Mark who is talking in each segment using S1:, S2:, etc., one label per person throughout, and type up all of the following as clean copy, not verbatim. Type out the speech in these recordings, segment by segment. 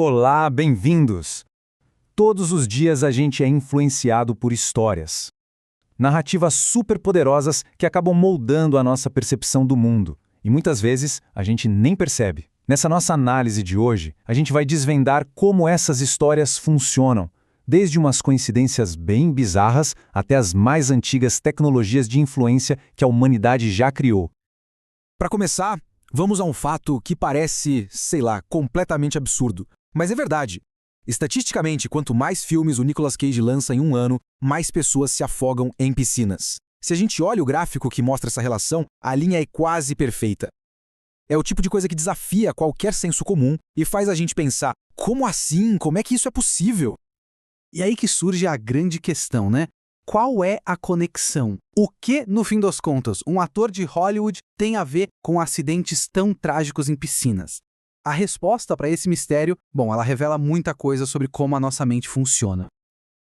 S1: Olá, bem-vindos! Todos os dias a gente é influenciado por histórias. Narrativas superpoderosas que acabam moldando a nossa percepção do mundo. E muitas vezes a gente nem percebe. Nessa nossa análise de hoje, a gente vai desvendar como essas histórias funcionam, desde umas coincidências bem bizarras até as mais antigas tecnologias de influência que a humanidade já criou.
S2: Para começar, vamos a um fato que parece, completamente absurdo. Mas é verdade. Estatisticamente, quanto mais filmes o Nicolas Cage lança em um ano, mais pessoas se afogam em piscinas. Se a gente olha o gráfico que mostra essa relação, a linha é quase perfeita. É o tipo de coisa que desafia qualquer senso comum e faz a gente pensar, como assim? Como é que isso é possível?
S3: E aí que surge a grande questão, né? Qual é a conexão? O que, no fim das contas, um ator de Hollywood tem a ver com acidentes tão trágicos em piscinas? A resposta para esse mistério, ela revela muita coisa sobre como a nossa mente funciona.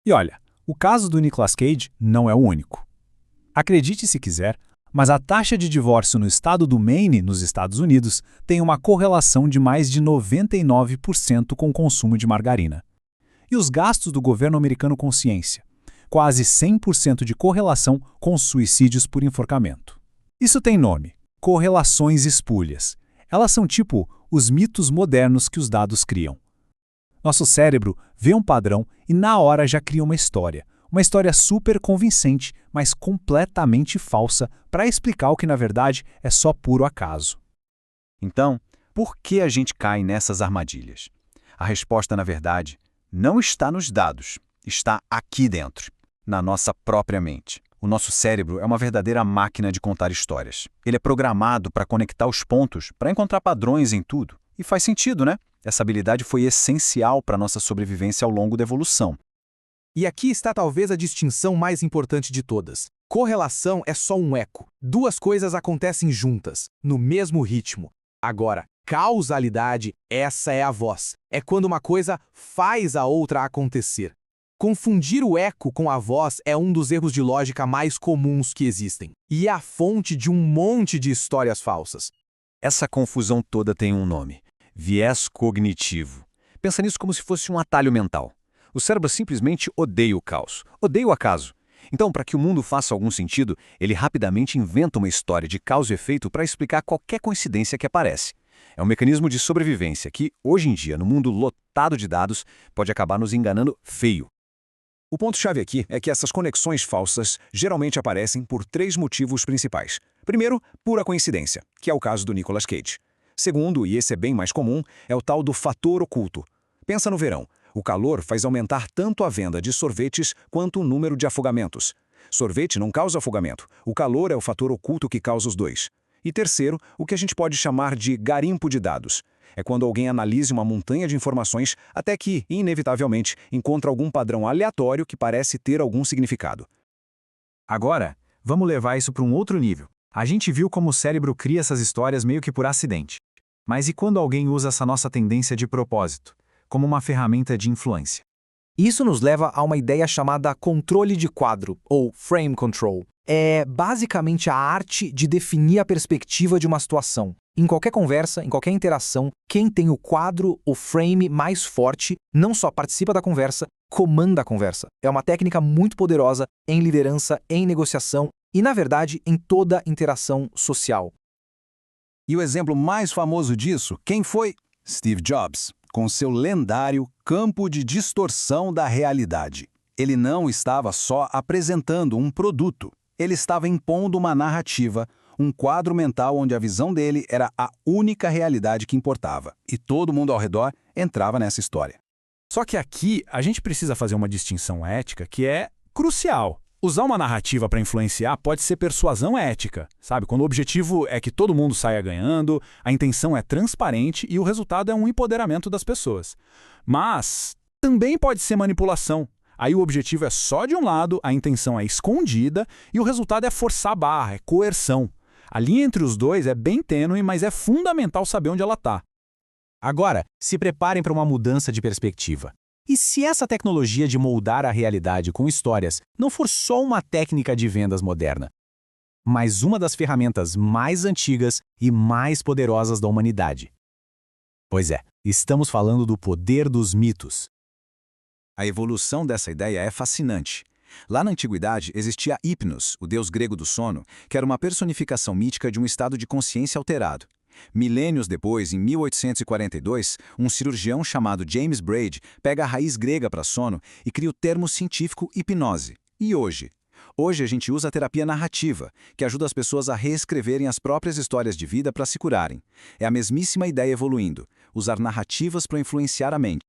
S1: E olha, o caso do Nicolas Cage não é o único. Acredite se quiser, mas a taxa de divórcio no estado do Maine, nos Estados Unidos, tem uma correlação de mais de 99% com o consumo de margarina. E os gastos do governo americano com ciência? Quase 100% de correlação com suicídios por enforcamento. Isso tem nome: correlações espúrias. Elas são tipo os mitos modernos que os dados criam. Nosso cérebro vê um padrão e na hora já cria uma história super convincente, mas completamente falsa, para explicar o que na verdade é só puro acaso.
S4: Então, por que a gente cai nessas armadilhas? A resposta, na verdade, não está nos dados, está aqui dentro, na nossa própria mente. O nosso cérebro é uma verdadeira máquina de contar histórias. Ele é programado para conectar os pontos, para encontrar padrões em tudo. E faz sentido, né? Essa habilidade foi essencial para a nossa sobrevivência ao longo da evolução.
S2: E aqui está talvez a distinção mais importante de todas. Correlação é só um eco. Duas coisas acontecem juntas, no mesmo ritmo. Agora, causalidade, essa é a voz. É quando uma coisa faz a outra acontecer. Confundir o eco com a voz é um dos erros de lógica mais comuns que existem. E é a fonte de um monte de histórias falsas.
S4: Essa confusão toda tem um nome: viés cognitivo. Pensa nisso como se fosse um atalho mental. O cérebro simplesmente odeia o caos, odeia o acaso. Então, para que o mundo faça algum sentido, ele rapidamente inventa uma história de causa e efeito para explicar qualquer coincidência que aparece. É um mecanismo de sobrevivência que, hoje em dia, no mundo lotado de dados, pode acabar nos enganando feio.
S2: O ponto-chave aqui é que essas conexões falsas geralmente aparecem por três motivos principais. Primeiro, pura coincidência, que é o caso do Nicolas Cage. Segundo, e esse é bem mais comum, é o tal do fator oculto. Pensa no verão. O calor faz aumentar tanto a venda de sorvetes quanto o número de afogamentos. Sorvete não causa afogamento. O calor é o fator oculto que causa os dois. E terceiro, o que a gente pode chamar de garimpo de dados. É quando alguém analisa uma montanha de informações até que, inevitavelmente, encontra algum padrão aleatório que parece ter algum significado.
S1: Agora, vamos levar isso para um outro nível. A gente viu como o cérebro cria essas histórias meio que por acidente. Mas e quando alguém usa essa nossa tendência de propósito, como uma ferramenta de influência?
S3: Isso nos leva a uma ideia chamada controle de quadro, ou frame control. É basicamente a arte de definir a perspectiva de uma situação. Em qualquer conversa, em qualquer interação, quem tem o quadro, o frame mais forte, não só participa da conversa, comanda a conversa. É uma técnica muito poderosa em liderança, em negociação e, na verdade, em toda interação social.
S2: E o exemplo mais famoso disso, quem foi? Steve Jobs, com seu lendário campo de distorção da realidade. Ele não estava só apresentando um produto, ele estava impondo uma narrativa, um quadro mental onde a visão dele era a única realidade que importava, e todo mundo ao redor entrava nessa história.
S1: Só que aqui a gente precisa fazer uma distinção ética que é crucial. Usar uma narrativa para influenciar pode ser persuasão ética, sabe? Quando o objetivo é que todo mundo saia ganhando, a intenção é transparente e o resultado é um empoderamento das pessoas. Mas também pode ser manipulação. Aí o objetivo é só de um lado, a intenção é escondida e o resultado é forçar a barra, é coerção. A linha entre os dois é bem tênue, mas é fundamental saber onde ela está.
S3: Agora, se preparem para uma mudança de perspectiva. E se essa tecnologia de moldar a realidade com histórias não for só uma técnica de vendas moderna, mas uma das ferramentas mais antigas e mais poderosas da humanidade?
S1: Pois é, estamos falando do poder dos mitos.
S2: A evolução dessa ideia é fascinante. Lá na antiguidade existia Hipnos, o deus grego do sono, que era uma personificação mítica de um estado de consciência alterado. Milênios depois, em 1842, um cirurgião chamado James Braid pega a raiz grega para sono e cria o termo científico hipnose. E hoje? Hoje a gente usa a terapia narrativa, que ajuda as pessoas a reescreverem as próprias histórias de vida para se curarem. É a mesmíssima ideia evoluindo, usar narrativas para influenciar a mente.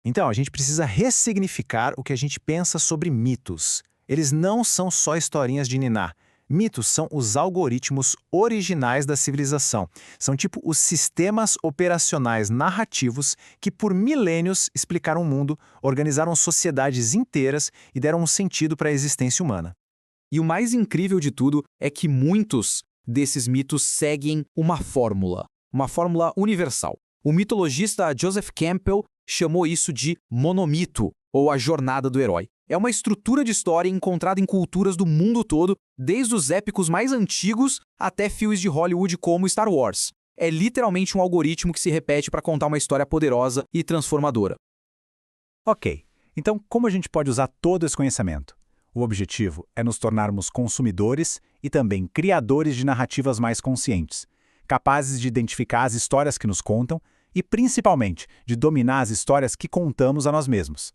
S3: Então, a gente precisa ressignificar o que a gente pensa sobre mitos. Eles não são só historinhas de niná. Mitos são os algoritmos originais da civilização. São tipo os sistemas operacionais narrativos que por milênios explicaram o mundo, organizaram sociedades inteiras e deram um sentido para a existência humana.
S5: E o mais incrível de tudo é que muitos desses mitos seguem uma fórmula universal. O mitologista Joseph Campbell chamou isso de monomito, ou a jornada do herói. É uma estrutura de história encontrada em culturas do mundo todo, desde os épicos mais antigos até filmes de Hollywood como Star Wars. É literalmente um algoritmo que se repete para contar uma história poderosa e transformadora.
S1: Ok, então como a gente pode usar todo esse conhecimento? O objetivo é nos tornarmos consumidores e também criadores de narrativas mais conscientes, capazes de identificar as histórias que nos contam e, principalmente, de dominar as histórias que contamos a nós mesmos.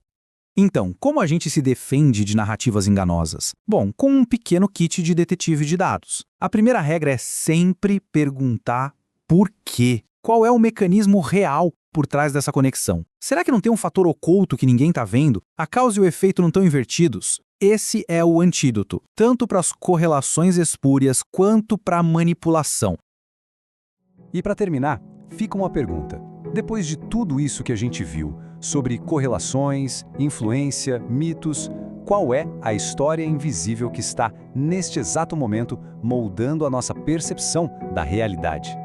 S5: Então, como a gente se defende de narrativas enganosas? Bom, com um pequeno kit de detetive de dados. A primeira regra é sempre perguntar por quê. Qual é o mecanismo real por trás dessa conexão? Será que não tem um fator oculto que ninguém está vendo? A causa e o efeito não estão invertidos? Esse é o antídoto, tanto para as correlações espúrias quanto para a manipulação.
S4: E para terminar, fica uma pergunta. Depois de tudo isso que a gente viu sobre correlações, influência, mitos, qual é a história invisível que está, neste exato momento, moldando a nossa percepção da realidade?